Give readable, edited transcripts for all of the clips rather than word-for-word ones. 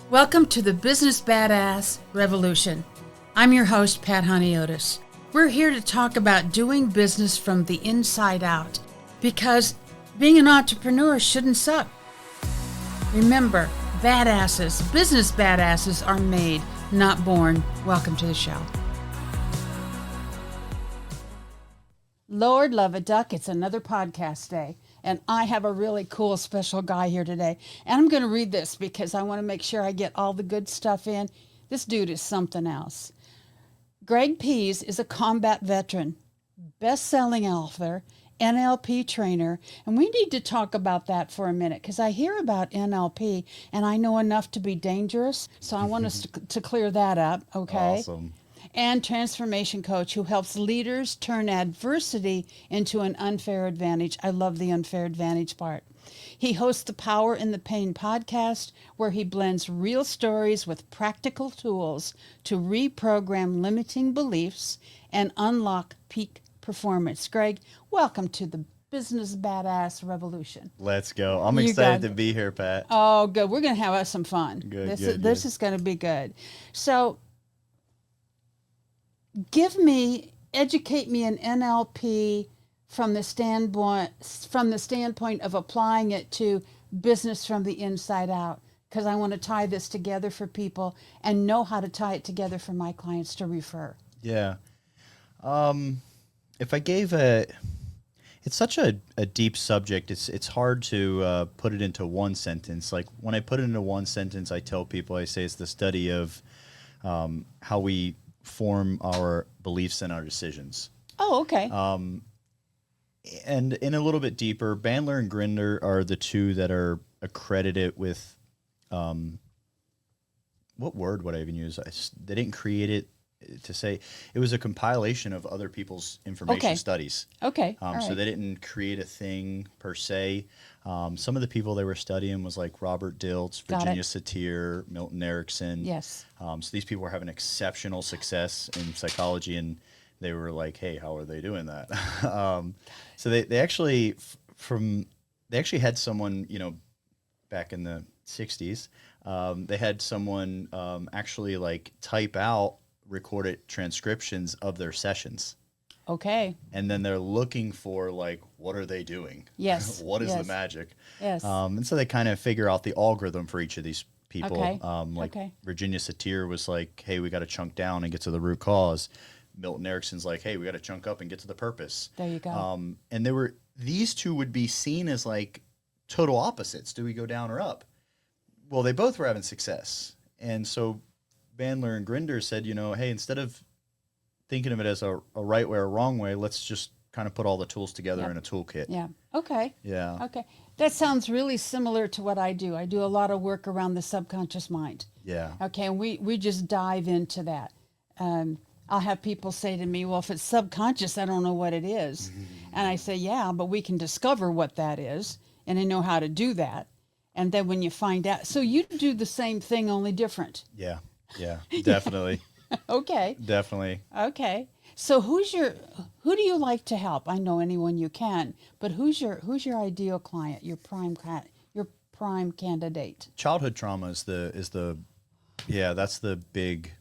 Welcome to the Business Bada Revolution. I'm your host, Pat Honiotes. We're here to talk about doing business from the inside out because being an entrepreneur shouldn't suck. Remember, business badasses are made, not born. Welcome to the show. Lord love a duck, it's another podcast day. And I have a really cool special guy here today. And I'm going to read this because I want to make sure I get all the good stuff in. This dude is something else. Greg Pihs is a combat veteran, best-selling author, NLP trainer. And we need to talk about that for a minute because I hear about NLP and I know enough to be dangerous. So I want us to clear that up, okay? Awesome. And transformation coach who helps leaders turn adversity into an unfair advantage. I love the unfair advantage part. He hosts the Power in the Pain podcast, where he blends real stories with practical tools to reprogram limiting beliefs and unlock peak performance. Greg, welcome to the Business Bada Revolution. Let's go. I'm excited to be here, Pat. Oh, good. We're going to have some fun. Good. This is going to be good. So, educate me in NLP from the standpoint of applying it to business from the inside out, because I want to tie this together for people and know how to tie it together for my clients to refer. Yeah. If I gave it's such a deep subject. It's hard to put it into one sentence. Like when I put it into one sentence, I tell people, I say it's the study of how we form our beliefs and our decisions. Oh, okay. And in a little bit deeper, Bandler and Grinder are the two that are accredited with, what word would I even use? They didn't create it to say, it was a compilation of other people's information studies. Okay. So they didn't create a thing per se. Some of the people they were studying was like Robert Dilts, Virginia Satir, Milton Erickson. Yes. So these people were having exceptional success in psychology, and they were like, hey, how are they doing that? So they actually had someone, back in the 60s, they had someone actually like type out recorded transcriptions of their sessions. Okay. And then they're looking for like, what are they doing? Yes. What is the magic? Yes. And so they kind of figure out the algorithm for each of these people. Okay. Virginia Satir was like, hey, we got to chunk down and get to the root cause. Milton Erickson's like, hey, we got to chunk up and get to the purpose. There you go. And these two would be seen as like total opposites. Do we go down or up? Well, they both were having success. And so Bandler and Grinder said, hey, instead of thinking of it as a right way or a wrong way, let's just kind of put all the tools together in a toolkit. Yeah. Okay. Yeah. Okay. That sounds really similar to what I do. I do a lot of work around the subconscious mind. Yeah. Okay. And we just dive into that. I'll have people say to me, well, if it's subconscious, I don't know what it is. Mm-hmm. And I say, yeah, but we can discover what that is. And I know how to do that. And then when you find out, so you do the same thing, only different. Yeah. Yeah, definitely. Okay. Definitely. Okay. So who do you like to help? I know anyone you can, but who's your ideal client, your prime candidate? Childhood trauma is the that's the big,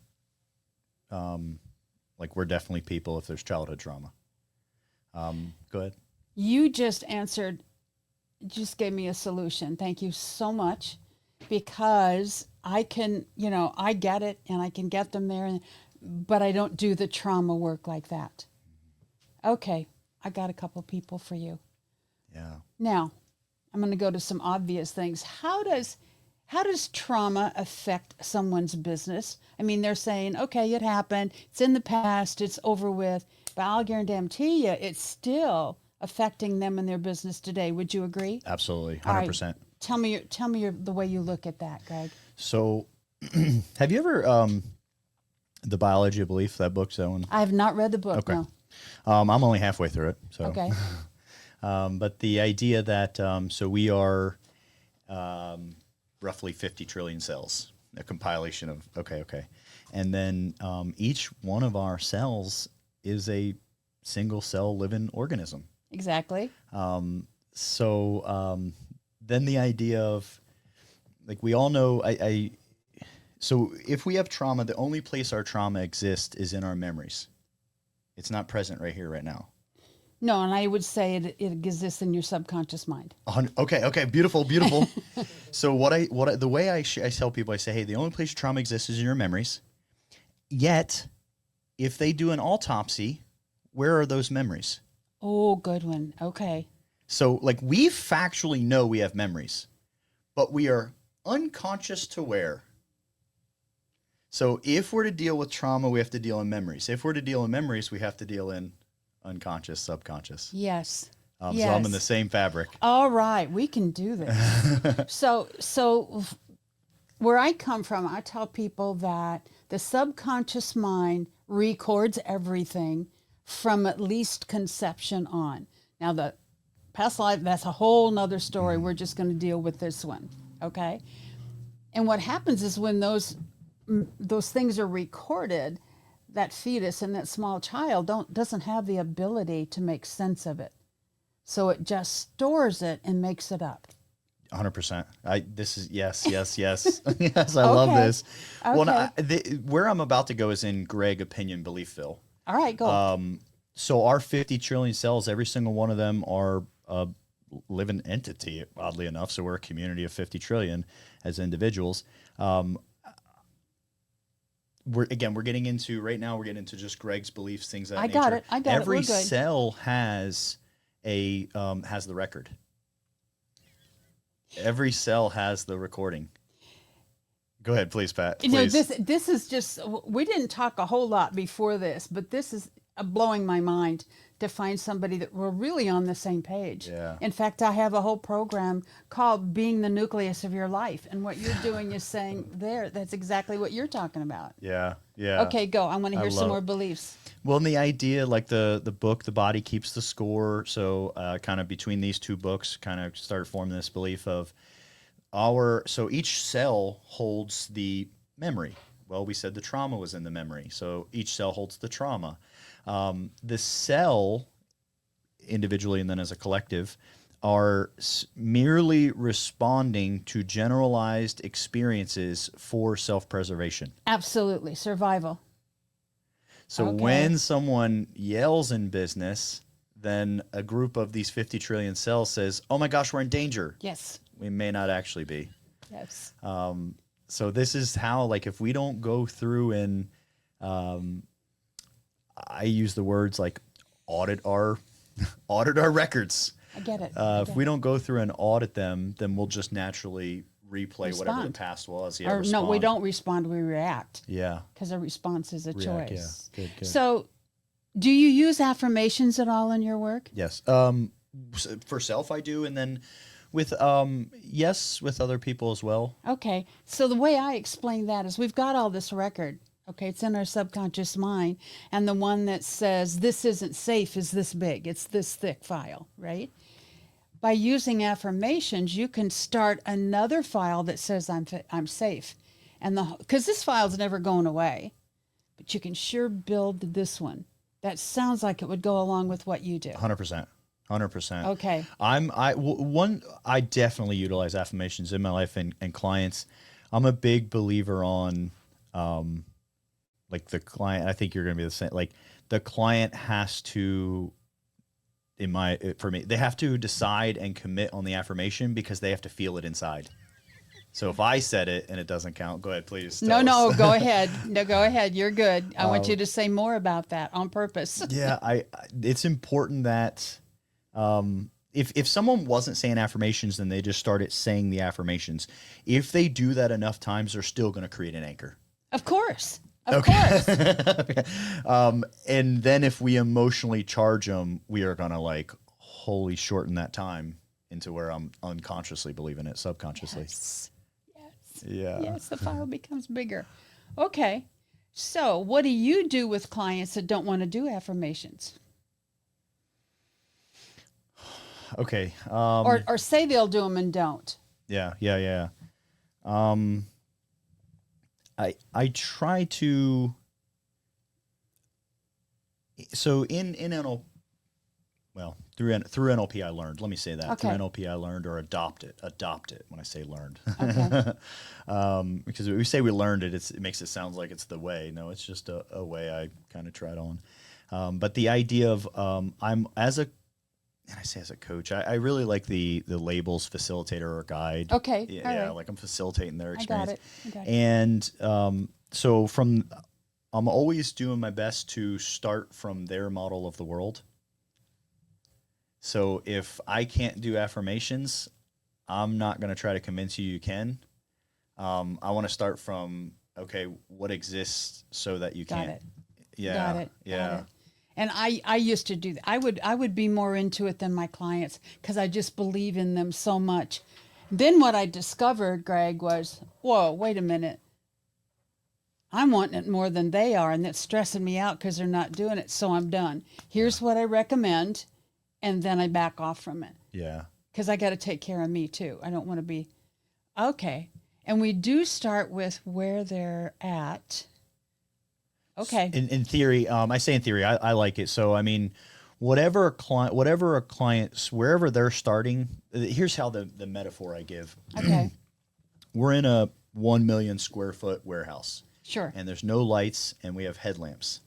like we're definitely people if there's childhood trauma. Go ahead. You just gave me a solution. Thank you so much, because I can, I get it and I can get them there, but I don't do the trauma work like that. Okay, I got a couple people for you. Yeah. Now, I'm going to go to some obvious things. How does trauma affect someone's business? I mean, they're saying, okay, it happened, it's in the past, it's over with, but I'll guarantee you it's still affecting them and their business today. Would you agree? Absolutely, 100%. Right. Tell me the way you look at that, Greg. So, have you ever The Biology of Belief, that book? That one? I have not read the book. Okay. No. I'm only halfway through it. So. Okay. But the idea that so we are roughly 50 trillion cells, a compilation of okay, and then each one of our cells is a single cell living organism. Exactly. So then the idea of, like, we all know, So if we have trauma, the only place our trauma exists is in our memories. It's not present right here, right now. No, and I would say it exists in your subconscious mind. Okay, beautiful. So the way I tell people, I say, hey, the only place trauma exists is in your memories. Yet, if they do an autopsy, where are those memories? Oh, good one. Okay. So, like, we factually know we have memories, but we are unconscious to where. So, if we're to deal with trauma, we have to deal in memories. If we're to deal in memories, we have to deal in unconscious, subconscious. Yes. So I'm in the same fabric. All right, we can do this. So where I come from, I tell people that the subconscious mind records everything from at least conception on. Now the past life, that's a whole nother story. We're just going to deal with this one. Okay. And what happens is when those things are recorded, that fetus and that small child doesn't have the ability to make sense of it. So it just stores it and makes it up. 100%. This is yes. Yes, I love this. Okay. Well, where I'm about to go is in Greg opinion beliefville. All right, go. So our 50 trillion cells, every single one of them are a living entity, oddly enough. So we're a community of 50 trillion as individuals. We're getting into right now. We're getting into just Greg's beliefs, things of that nature. I got it. Every We're good. cell has has the record. Every cell has the recording. Go ahead, please, Pat. Please. You know, this is just, we didn't talk a whole lot before this, but this is blowing my mind to find somebody that we're really on the same page. Yeah. In fact, I have a whole program called Being the Nucleus of Your Life. And what you're doing is saying that's exactly what you're talking about. Yeah. Okay, go. I want to hear some more beliefs. Well, and the idea, like the book, The Body Keeps the Score. So kind of between these two books, kind of started forming this belief of so each cell holds the memory. Well, we said the trauma was in the memory. So each cell holds the trauma. The cell, individually and then as a collective, are merely responding to generalized experiences for self-preservation. Absolutely. Survival. So when someone yells in business, then a group of these 50 trillion cells says, oh my gosh, we're in danger. Yes. We may not actually be. Yes. So this is how, like, if we don't go through and I use the words like audit our records. I get it. If we don't go through and audit them, then we'll just naturally replay whatever the past was. Yeah, no, we don't respond. We react. Yeah. Because a response is a choice. Yeah. Good. So, do you use affirmations at all in your work? Yes. For self, I do, and then with with other people as well. Okay. So the way I explain that is we've got all this record. Okay, it's in our subconscious mind, and the one that says this isn't safe is this big. It's this thick file, right? By using affirmations, you can start another file that says I'm safe, and because this file's never going away, but you can sure build this one. That sounds like it would go along with what you do. 100%. Okay. I definitely utilize affirmations in my life and clients. I'm a big believer on like the client. I think you're going to be the same. Like the client has to, for me, they have to decide and commit on the affirmation because they have to feel it inside. So if I said it and it doesn't count, go ahead, please. No, go ahead. No, go ahead. You're good. I want you to say more about that on purpose. Yeah, it's important that if someone wasn't saying affirmations, then they just started saying the affirmations. If they do that enough times, they're still going to create an anchor. Of course. Of course. Okay. And then if we emotionally charge them, we are going to like wholly shorten that time into where I'm unconsciously believing it, subconsciously. Yes. Yeah. Yes, the file becomes bigger. Okay. So what do you do with clients that don't want to do affirmations? Okay. Or say they'll do them and don't. Yeah. I try to. So in well, through NLP I learned. Let me say that. Okay. Through NLP I learned, or adopt it when I say learned. Okay. Because we say we learned it, it makes it sound like it's the way. No, it's just a way I kind of tried on. But the idea of I'm as a, and I say as a coach, I really like the labels facilitator or guide. Okay. Yeah, All yeah, right. like I'm facilitating their I got experience. it. I got it. And so I'm always doing my best to start from their model of the world. So if I can't do affirmations, I'm not going to try to convince you can. I want to start from, okay, what exists so that you Got can. it. Yeah. Got it. Yeah. Got it. And I used to do that. I would be more into it than my clients because I just believe in them so much. Then what I discovered, Greg, was, whoa, wait a minute. I'm wanting it more than they are, and that's stressing me out because they're not doing it. So I'm done. Here's what I recommend, and then I back off from it Yeah. because I got to take care of me too. I don't want to be okay. And we do start with where they're at. Okay. In theory, I say in theory, I like it. So I mean, whatever a client, wherever they're starting, here's how the metaphor I give. Okay. We're in a 1 million square foot warehouse, Sure. and there's no lights, and we have headlamps,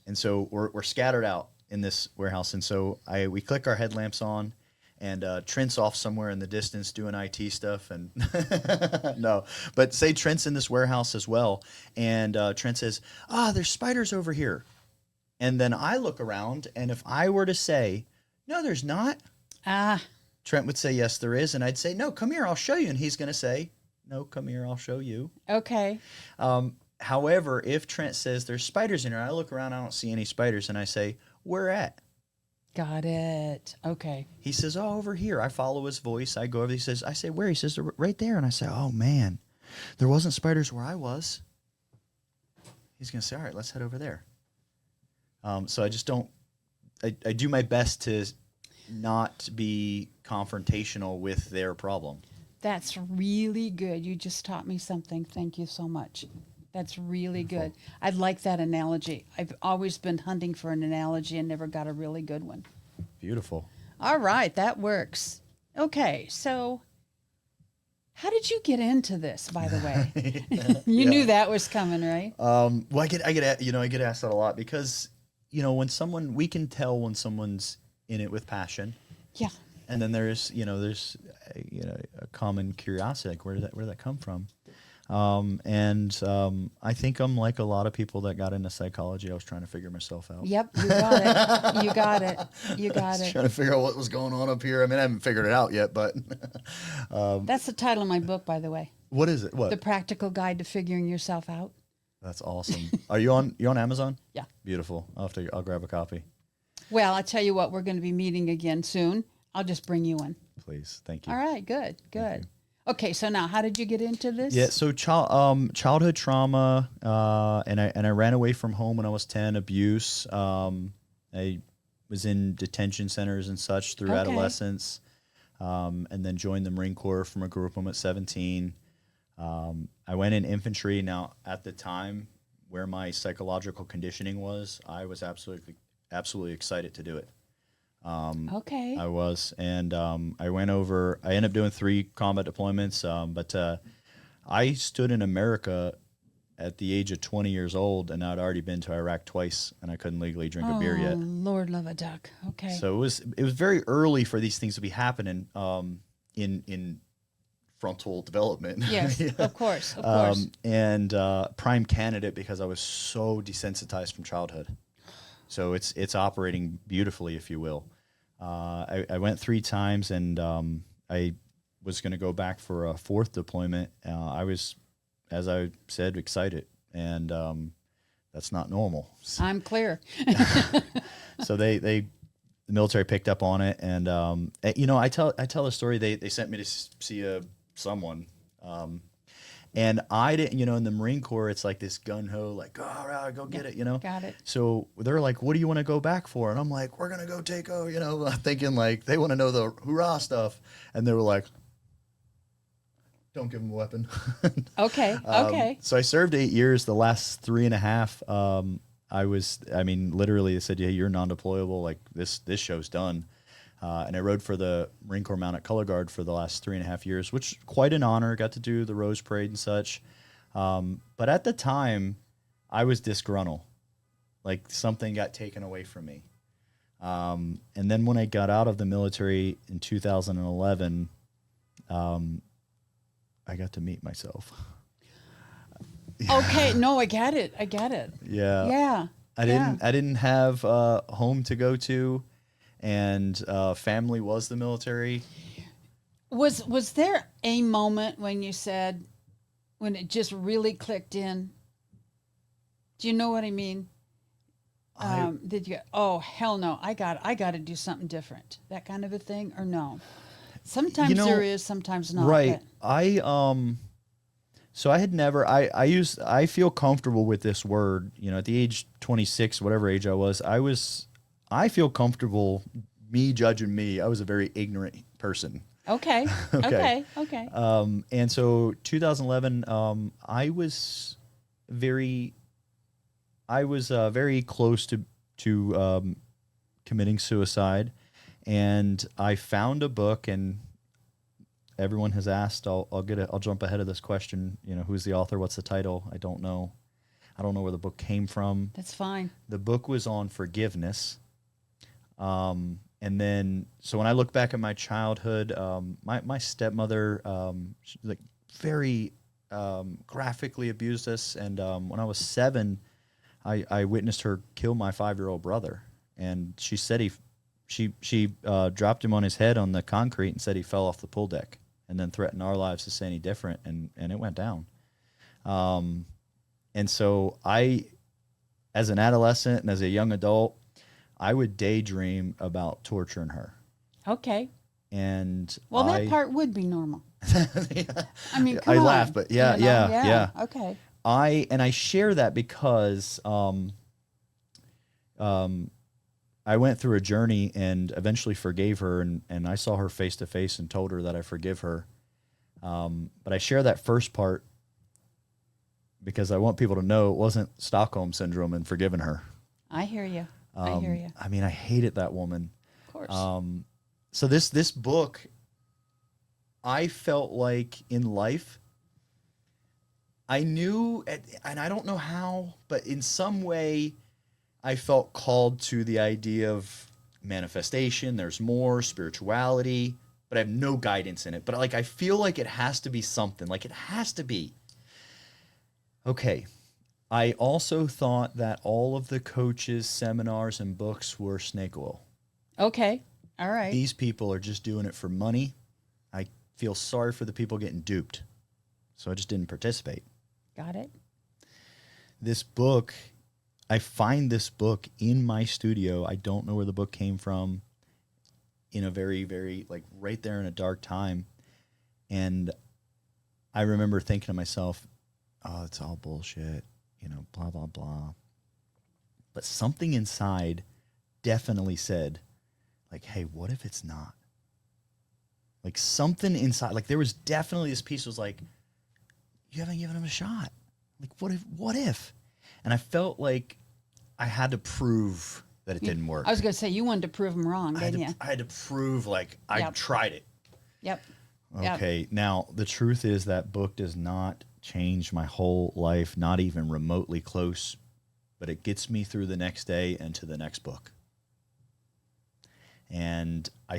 and so we're scattered out in this warehouse, and so we click our headlamps on. And Trent's off somewhere in the distance doing IT stuff, and no, but say Trent's in this warehouse as well, and Trent says, there's spiders over here. And then I look around, and if I were to say, no, there's not, Trent would say, yes, there is. And I'd say, no, come here, I'll show you. And he's going to say, no, come here, I'll show you. Okay. However, if Trent says there's spiders in here, I look around, I don't see any spiders, and I say, where at? Got it. Okay. He says, over here. I follow his voice. I go over. He says, I say, where? He says, right there. And I say, oh, man, there wasn't spiders where I was. He's going to say, all right, let's head over there. So I just don't, I do my best to not be confrontational with their problem. That's really good. You just taught me something. Thank you so much. That's really good. I like that analogy. I've always been hunting for an analogy and never got a really good one. Beautiful. All right, that works. Okay, so how did you get into this, by the way? You knew that was coming, right? Well, I get asked that a lot because, when we can tell when someone's in it with passion. Yeah. And then there's a common curiosity, like where did that come from? I think I'm like a lot of people that got into psychology. I was trying to figure myself out. Yep, you got it. You got it. You got it. Trying to figure out what was going on up here. I mean, I haven't figured it out yet, but That's the title of my book, by the way. what is it? What? The Practical Guide to Figuring Yourself Out. That's awesome. Are you on Amazon? Yeah. Beautiful. I'll grab a copy. Well, I'll tell you what, we're going to be meeting again soon. I'll just bring you in. Please. Thank you. All right, good. Okay, so now how did you get into this? Yeah, so childhood trauma, and I ran away from home when I was 10, abuse. I was in detention centers and such through adolescence, and then joined the Marine Corps from a group home at 17. I went in infantry. Now, at the time where my psychological conditioning was, I was absolutely excited to do it. Okay. I was, and I went over. I ended up doing 3 combat deployments, but I stood in America at the age of 20 years old, and I'd already been to Iraq twice, and I couldn't legally drink a beer yet. Oh, Lord love a duck. Okay. So it was very early for these things to be happening in frontal development. Yes, Yeah. of course. And prime candidate because I was so desensitized from childhood. So it's operating beautifully, if you will. I went 3 times, and I was going to go back for a 4th deployment. I was, as I said, excited, and that's not normal. I'm clear. So the military picked up on it, and I tell a story. They sent me to see someone. And I didn't, in the Marine Corps, it's like this gun ho, like, all right, go get it, Got it. So they're like, what do you want to go back for? And I'm like, we're going to go take thinking like they want to know the hoorah stuff. And they were like, don't give them a weapon. Okay. So I served 8 years. The last 3.5, I mean, literally they said, yeah, you're non-deployable. Like this show's done. And I rode for the Marine Corps Mounted Color Guard for the last 3.5 years, which quite an honor. Got to do the Rose Parade and such. But at the time, I was disgruntled. Like something got taken away from me. And then when I got out of the military in 2011, I got to meet myself. Okay, no, I get it. Yeah. Yeah. I didn't have a home to go to, and family was the military. Was there a moment when you said, when it just really clicked in? Do you know what I mean? Did you? Oh hell no! I got to do something different. That kind of a thing, or no? Sometimes there is, sometimes not. Right. But. So I had never. I feel comfortable with this word. You know, at the age 26, whatever age I was. I feel comfortable. Me judging me. I was a very ignorant person. Okay. Okay. Okay. And so 2011, I was very close to committing suicide, and I found a book, and everyone has asked. I'll jump ahead of this question. You know, who's the author? What's the title? I don't know. I don't know where the book came from. That's fine. The book was on forgiveness. And then, so when I look back at my childhood, my stepmother, like very graphically abused us. And when I was 7, I witnessed her kill my 5-year-old brother. And she said she dropped him on his head on the concrete and said he fell off the pool deck, and then threatened our lives to say any different. And it went down. And so as an adolescent and as a young adult, I would daydream about torturing her. Okay. And that part would be normal. Yeah. I mean, come I on. laugh, but yeah. Okay. I share that because I went through a journey and eventually forgave her, and I saw her face to face and told her that I forgive her. But I share that first part because I want people to know it wasn't Stockholm Syndrome and forgiving her. I hear you. I hear you. I mean, I hated that woman. Of course. So this book, I felt like in life, I knew, and I don't know how, but in some way, I felt called to the idea of manifestation. There's more spirituality, but I have no guidance in it. But like, I feel like it has to be something. Like it has to be. Okay. I also thought that all of the coaches, seminars, and books were snake oil. Okay. All right. These people are just doing it for money. I feel sorry for the people getting duped. So I just didn't participate. Got it. This book, I find this book in my studio. I don't know where the book came from, in a very, very, like right there in a dark time. And I remember thinking to myself, oh, it's all bullshit. You know, blah, blah, blah. But something inside definitely said, like, hey, what if it's not? Like something inside, like there was definitely this piece was like, you haven't given him a shot. Like, what if? And I felt like I had to prove that it didn't work. I was going to say, you wanted to prove them wrong, didn't you? I had to prove, like, I tried it. Yep. Okay. Now, the truth is that book does not change my whole life, not even remotely close, but it gets me through the next day and to the next book. And I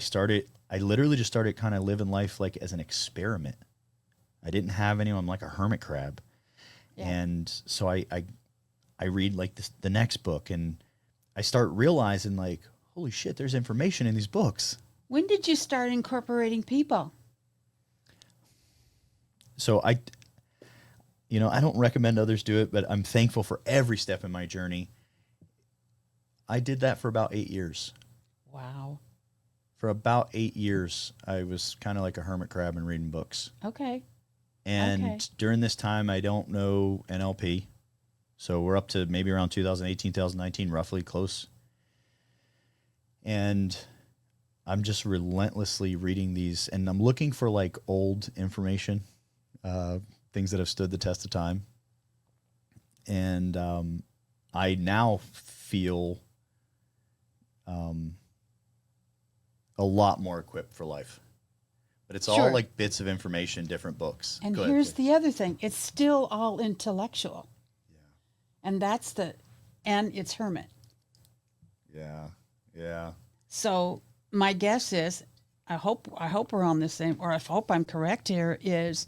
literally just started kind of living life like as an experiment. I didn't have anyone. I'm like a hermit crab. Yeah. And so I read like the next book, and I start realizing like, holy shit, there's information in these books. When did you start incorporating people? So I don't recommend others do it, but I'm thankful for every step in my journey. I did that for about 8 years. Wow. For about 8 years, I was kind of like a hermit crab and reading books. Okay. And during this time, I don't know NLP. So we're up to maybe around 2018, 2019, roughly close. And I'm just relentlessly reading these, and I'm looking for like old information, things that have stood the test of time. And I now feel a lot more equipped for life. But it's all like bits of information, different books. And here's the other thing. It's still all intellectual. Yeah. And and it's Hermit. Yeah. Yeah. So my guess is, I hope we're on the same, or I hope I'm correct here, is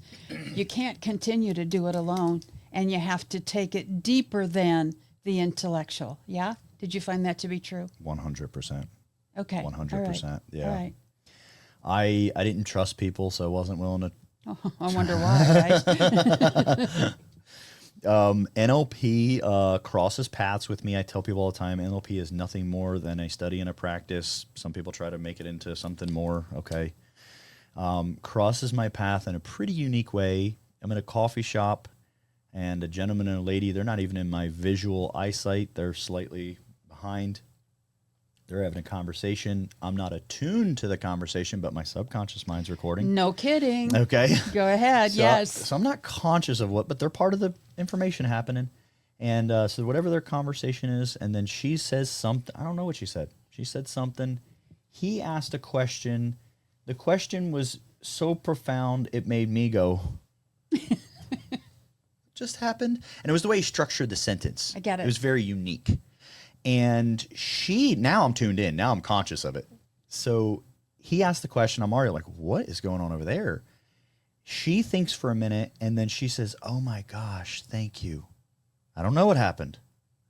you can't continue to do it alone, and you have to take it deeper than the intellectual. Yeah? Did you find that to be true? 100%. Okay. 100%. Right. Yeah. All right. I didn't trust people, so I wasn't willing to. Oh, I wonder why, right? NLP crosses paths with me. I tell people all the time, NLP is nothing more than a study and a practice. Some people try to make it into something more. Okay. Crosses my path in a pretty unique way. I'm in a coffee shop, and a gentleman and a lady, they're not even in my visual eyesight. They're slightly behind. They're having a conversation. I'm not attuned to the conversation, but my subconscious mind's recording. No kidding. Okay. Go ahead. Yes. So I'm not conscious of but they're part of the information happening. And so whatever their conversation is, and then she says something. I don't know what she said. She said something. He asked a question. The question was so profound, it made me go, just happened. And it was the way he structured the sentence. I get it. It was very unique. And now I'm tuned in. Now I'm conscious of it. So he asked the question. I'm already like, what is going on over there? She thinks for a minute, and then she says, oh my gosh, thank you. I don't know what happened.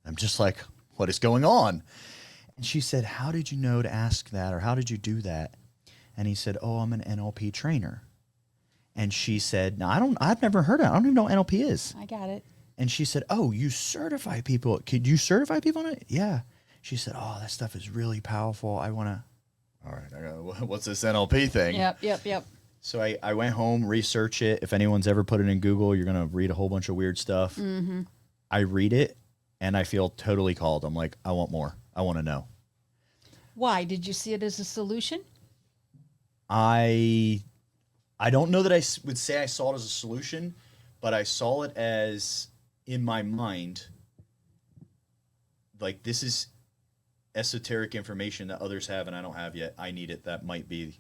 I'm just like, what is going on? And she said, how did you know to ask that, or how did you do that? And he said, oh, I'm an NLP trainer. And she said, no, I've never heard of it. I don't even know what NLP is. I got it. And she said, oh, you certify people. Could you certify people on it? Yeah. She said, oh, that stuff is really powerful. I want to. All right. What's this NLP thing? Yep. So I went home, research it. If anyone's ever put it in Google, you're going to read a whole bunch of weird stuff. Mm-hmm. I read it, and I feel totally called. I'm like, I want more. I want to know. Why? Did you see it as a solution? I don't know that I would say I saw it as a solution, but I saw it as, in my mind, like, this is esoteric information that others have and I don't have yet. I need it. That might be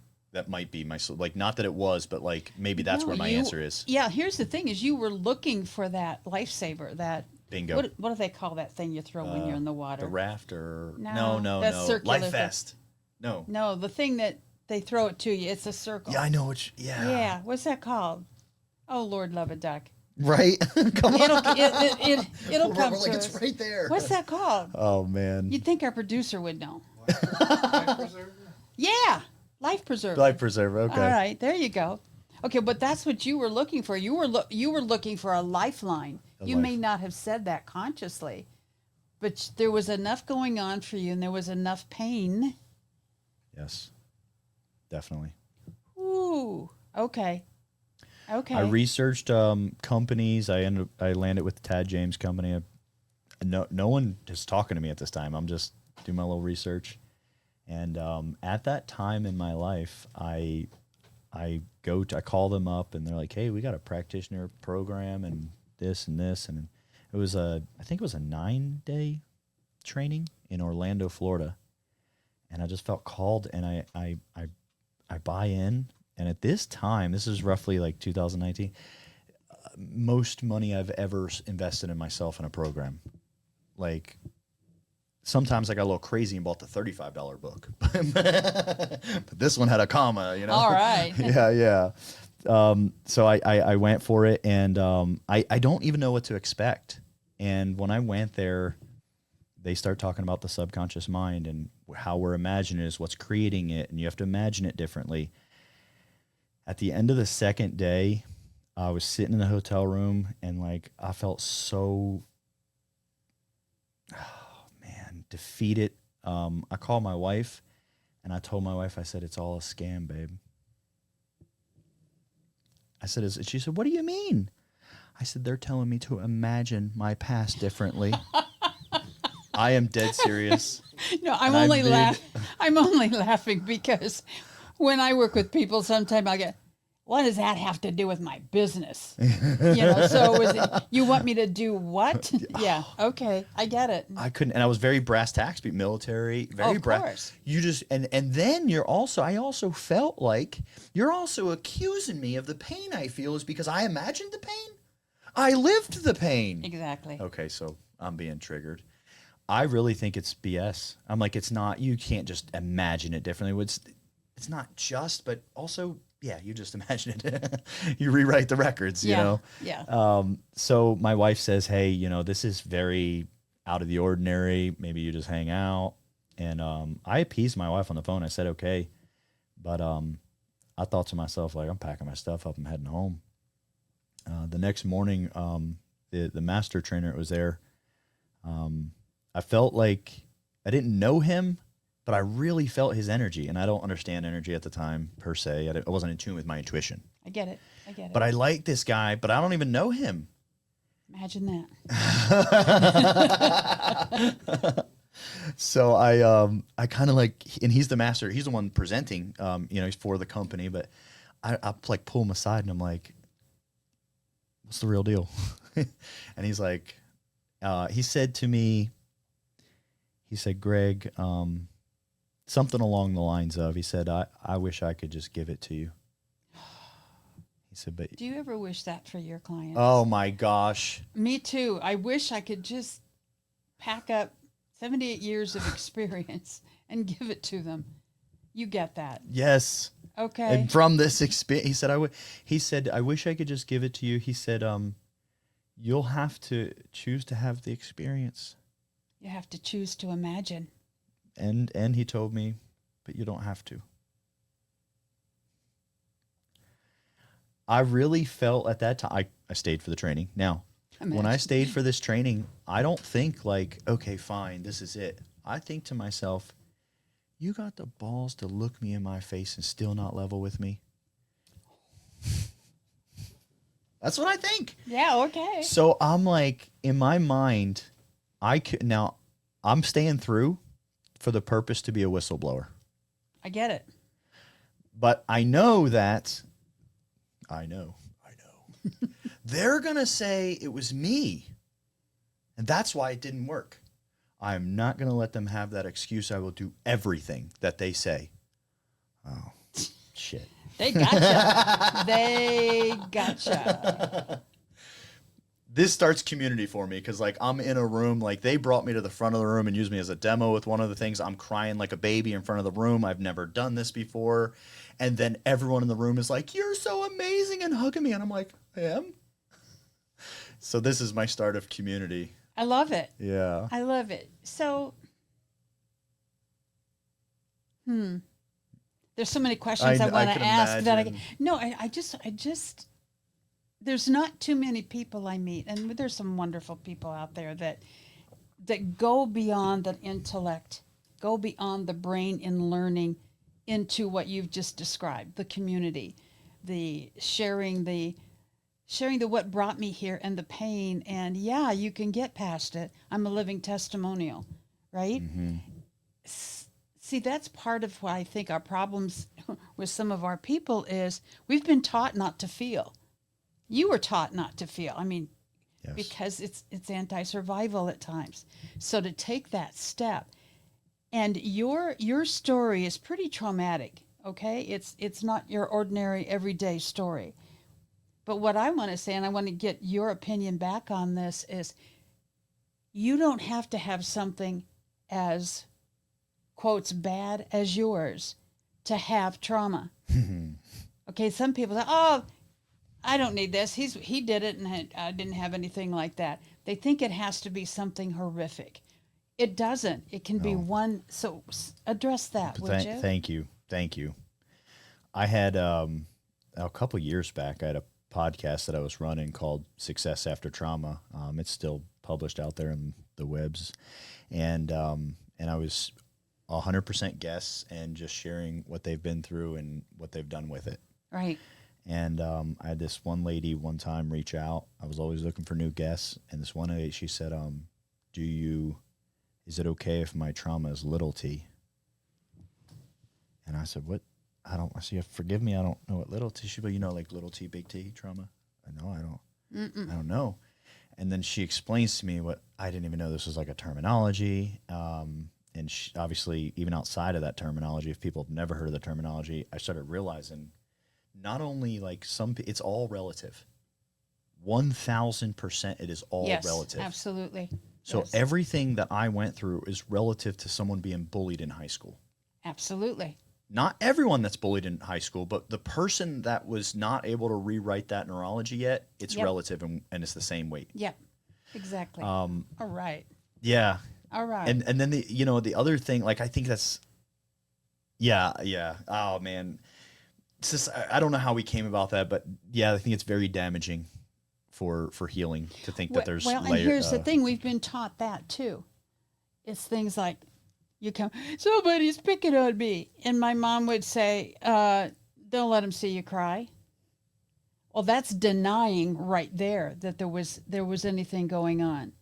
my, like, not that it was, but like maybe that's where my answer is. Yeah. Here's the thing: is you were looking for that lifesaver, that bingo. What do they call that thing you throw when you're in the water? The raft, or no, that's circular. Life vest. No, the thing that they throw it to you. It's a circle. Yeah, I know which. Yeah. Yeah. What's that called? Oh, Lord, love a duck. Right? Come on. It'll come like, it's right there. What's that called? Oh man. You'd think our producer would know. Life preserver? Yeah, life preserver. Life preserver. Okay. All right, there you go. Okay, but that's what you were looking for. You were looking for a lifeline. You may not have said that consciously, but there was enough going on for you, and there was enough pain. Yes, definitely. Ooh. Okay. I researched companies. I landed with the Tad James company. No one is talking to me at this time. I'm just doing my little research. And at that time in my life, I call them up, and they're like, "Hey, we got a practitioner program and this and this." And it was I think it was a 9-day training in Orlando, Florida. And I just felt called, and I buy in. And at this time, this is roughly like 2019, most money I've ever invested in myself in a program. Like, sometimes I got a little crazy and bought the $35 book. But this one had a comma, you know? All right. Yeah. So I went for it, and I don't even know what to expect. And when I went there, they start talking about the subconscious mind and how we're imagining it is what's creating it, and you have to imagine it differently. At the end of the second day, I was sitting in the hotel room, and like I felt so, defeated. I called my wife, and I told my wife, I said, "It's all a scam, babe." I said, she said, "What do you mean?" I said, "They're telling me to imagine my past differently." I am dead serious. No, I'm only laughing because when I work with people, sometimes I get, what does that have to do with my business? So was it, you want me to do what? Yeah. Okay. I get it. I couldn't, and I was very brass tacks, military, very Of brass. course. You just, and then I also felt like you're also accusing me of the pain I feel is because I imagined the pain. I lived the pain. Exactly. Okay, so I'm being triggered. I really think it's BS. I'm like, it's not, you can't just imagine it differently. It's not just, but also, yeah, you just imagine it. You rewrite the records, you know? Yeah. So my wife says, hey, this is very out of the ordinary. Maybe you just hang out. And I appeased my wife on the phone. I said, okay. But I thought to myself, like, I'm packing my stuff up. I'm heading home. The next morning, the master trainer was there. I felt like I didn't know him, but I really felt his energy. And I don't understand energy at the time, per se. I wasn't in tune with my intuition. I get it. But I like this guy, but I don't even know him. Imagine that. So I kind of like, and he's the master. He's the one presenting, he's for the company. But I like pull him aside and I'm like, what's the real deal? And he's like, he said to me, Greg, something along the lines of, he said, I wish I could just give it to you. He said, but do you ever wish that for your clients? Oh my gosh. Me too. I wish I could just pack up 78 years of experience and give it to them. You get that. Yes. Okay. And from this experience, he said, I wish I could just give it to you. He said, you'll have to choose to have the experience. You have to choose to imagine. And he told me, but you don't have to. I really felt at that time, I stayed for the training. Now, when I stayed for this training, I don't think like, okay, fine, this is it. I think to myself, you got the balls to look me in my face and still not level with me? That's what I think. Yeah, okay. So I'm like, in my mind, now I'm staying through for the purpose to be a whistleblower. I get it. But I know that, they're going to say it was me. And that's why it didn't work. I'm not going to let them have that excuse. I will do everything that they say. Oh, shit. They gotcha. They gotcha. This starts community for me because, like, I'm in a room. Like, they brought me to the front of the room and used me as a demo with one of the things. I'm crying like a baby in front of the room. I've never done this before. And then everyone in the room is like, you're so amazing, and hugging me. And I'm like, I am? So this is my start of community. I love it. Yeah. I love it. So, there's so many questions I want to ask imagine. I just, there's not too many people I meet, and there's some wonderful people out there that go beyond the intellect, go beyond the brain in learning into what you've just described, the community, the sharing the what brought me here and the pain. And yeah, you can get past it. I'm a living testimonial, right? Mm-hmm. See, that's part of why I think our problems with some of our people is we've been taught not to feel. You were taught not to feel. I mean, Yes. because it's anti-survival at times. So to take that step, and your story is pretty traumatic, okay? It's not your ordinary everyday story. But what I want to say, and I want to get your opinion back on this, is you don't have to have something as, quotes, bad as yours to have trauma. Okay, some people say, oh, I don't need this. He did it, and I didn't have anything like that. They think it has to be something horrific. It doesn't. It can be one. So address that, would you? Thank you. I had a couple years back, I had a podcast that I was running called Success After Trauma. It's still published out there in the webs, and I was 100% guests and just sharing what they've been through and what they've done with it. Right. And I had this one lady one time reach out. I was always looking for new guests, and this one lady, she said, is it okay if my trauma is little t? And I said, what I don't, so you forgive me, I don't know what little T, but like little T, big T trauma. I don't know. And then she explains to me what I didn't even know this was like a terminology. And obviously, even outside of that terminology, if people have never heard of the terminology, I started realizing not only like it's all relative. 1,000% it is all relative. Absolutely. So everything that I went through is relative to someone being bullied in high school. Absolutely. Not everyone that's bullied in high school, but the person that was not able to rewrite that neurology yet, it's relative and it's the same weight. Yep. Exactly. All right. Yeah. All right. And then the other thing, like I think that's yeah. Oh man. It's just I don't know how we came about that, but yeah, I think it's very damaging for healing to think that there's and here's the thing, we've been taught that too. It's things like somebody's picking on me. And my mom would say, don't let them see you cry. Well, that's denying right there that there was anything going on.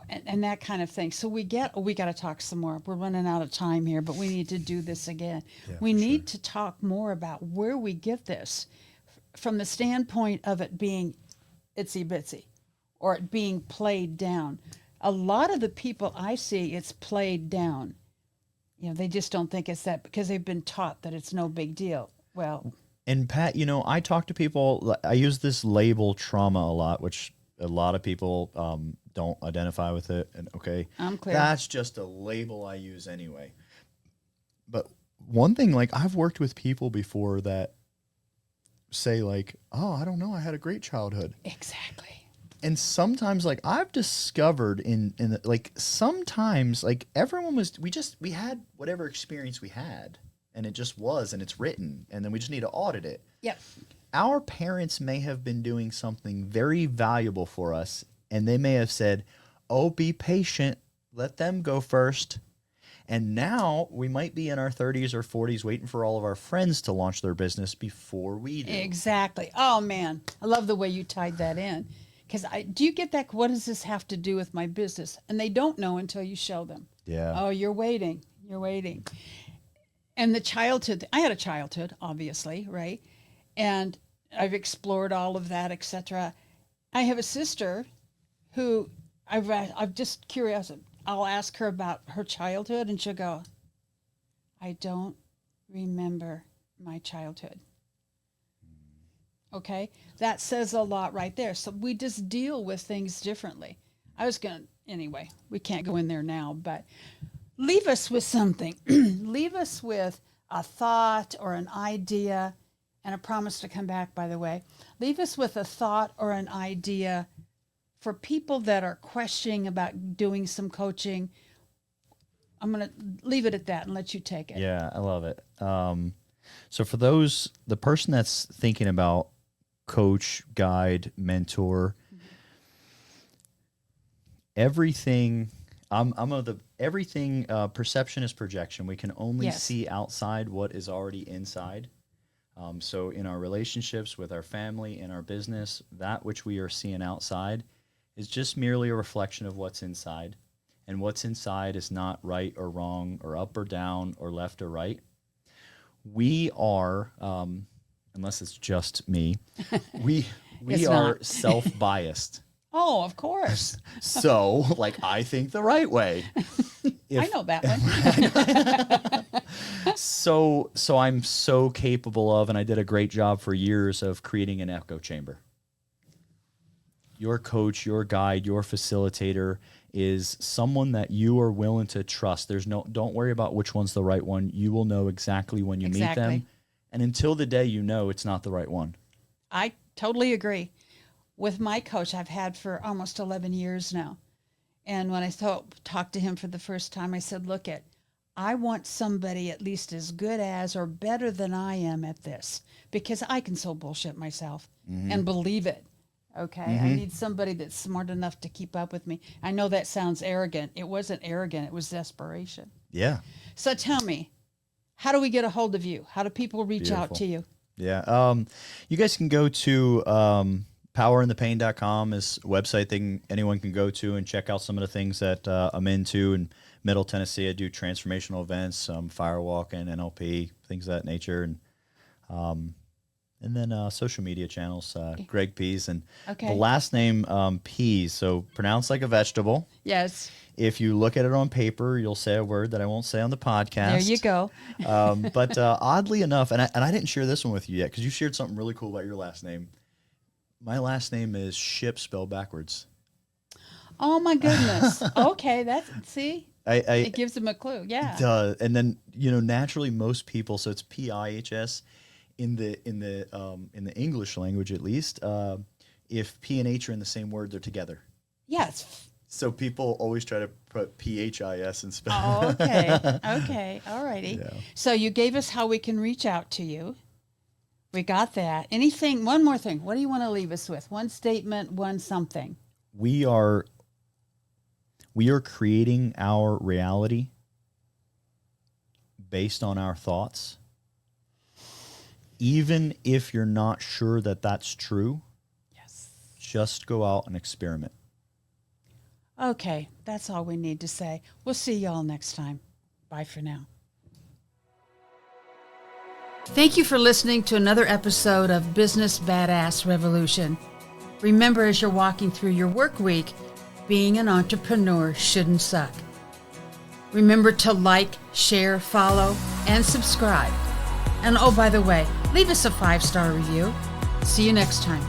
And that kind of thing. So we got to talk some more. We're running out of time here, but we need to do this again. Yeah, we need to talk more about where we get this from the standpoint of it being itsy bitsy or it being played down. A lot of the people I see, it's played down. They just don't think it's that because they've been taught that it's no big deal. Well, and Pat, I talk to people, I use this label trauma a lot, which a lot of people don't identify with it. And okay, I'm clear. That's just a label I use anyway. But one thing, like I've worked with people before that say like, oh, I don't know, I had a great childhood. Exactly. And sometimes like I've discovered like sometimes like everyone we had whatever experience we had and it just was and it's written and then we just need to audit it. Yep. Our parents may have been doing something very valuable for us and they may have said, oh, be patient, let them go first. And now we might be in our 30s or 40s waiting for all of our friends to launch their business before we do. Exactly. Oh man, I love the way you tied that in. Because do you get that? What does this have to do with my business? And they don't know until you show them. Yeah. Oh, you're waiting. And the childhood, I had a childhood, obviously, right? And I've explored all of that, etc. I have a sister who I'm just curious. I'll ask her about her childhood and she'll go, I don't remember my childhood. Okay, that says a lot right there. So we just deal with things differently. Anyway, we can't go in there now, but leave us with something. Leave us with a thought or an idea, and a promise to come back, by the way. Leave us with a thought or an idea for people that are questioning about doing some coaching. I'm going to leave it at that and let you take it. Yeah, I love it. So for the person that's thinking about coach, guide, mentor, everything, perception is projection. We can only see outside what is already inside. So in our relationships with our family, in our business, that which we are seeing outside is just merely a reflection of what's inside. And what's inside is not right or wrong or up or down or left or right. We are, unless it's just me, we are self-biased. Oh, of course. So, like, I think the right way. I know that one. So I'm so capable of, and I did a great job for years of creating an echo chamber. Your coach, your guide, your facilitator is someone that you are willing to trust. Don't worry about which one's the right one. You will know exactly when you meet them. And until the day you know it's not the right one. I totally agree. With my coach I've had for almost 11 years now. And when I talked to him for the first time, I said, look, I want somebody at least as good as or better than I am at this, because I can so bullshit myself and believe it. Okay. I need somebody that's smart enough to keep up with me. I know that sounds arrogant. It wasn't arrogant. It was desperation. Yeah. So tell me, how do we get a hold of you? How do people reach out to you? Yeah. You guys can go to powerinthepain.com is a website anyone can go to and check out some of the things that I'm into. In Middle Tennessee, I do transformational events, firewalking, NLP, things of that nature. And And then social media channels, Greg Pihs, and Okay. the last name Pihs, so pronounced like a vegetable. Yes. If you look at it on paper, you'll say a word that I won't say on the podcast. There you go. But oddly enough, and I didn't share this one with you yet because you shared something really cool about your last name. My last name is Ship spelled backwards. Oh my goodness. Okay, see, I it gives them a clue. Yeah. Duh. And then naturally most people, so it's Pihs in the English language at least. If P and H are in the same word, they're together. Yes. So people always try to put Phis and spell. Oh, okay. Okay. All righty. Yeah. So you gave us how we can reach out to you. We got that. Anything? One more thing. What do you want to leave us with? One statement. One something. We are creating our reality based on our thoughts. Even if you're not sure that that's true, Yes. just go out and experiment. Okay. That's all we need to say. We'll see y'all next time. Bye for now. Thank you for listening to another episode of Business Bada Revolution. Remember, as you're walking through your work week, being an entrepreneur shouldn't suck. Remember to like, share, follow, and subscribe. And oh, by the way, leave us a 5-star review. See you next time.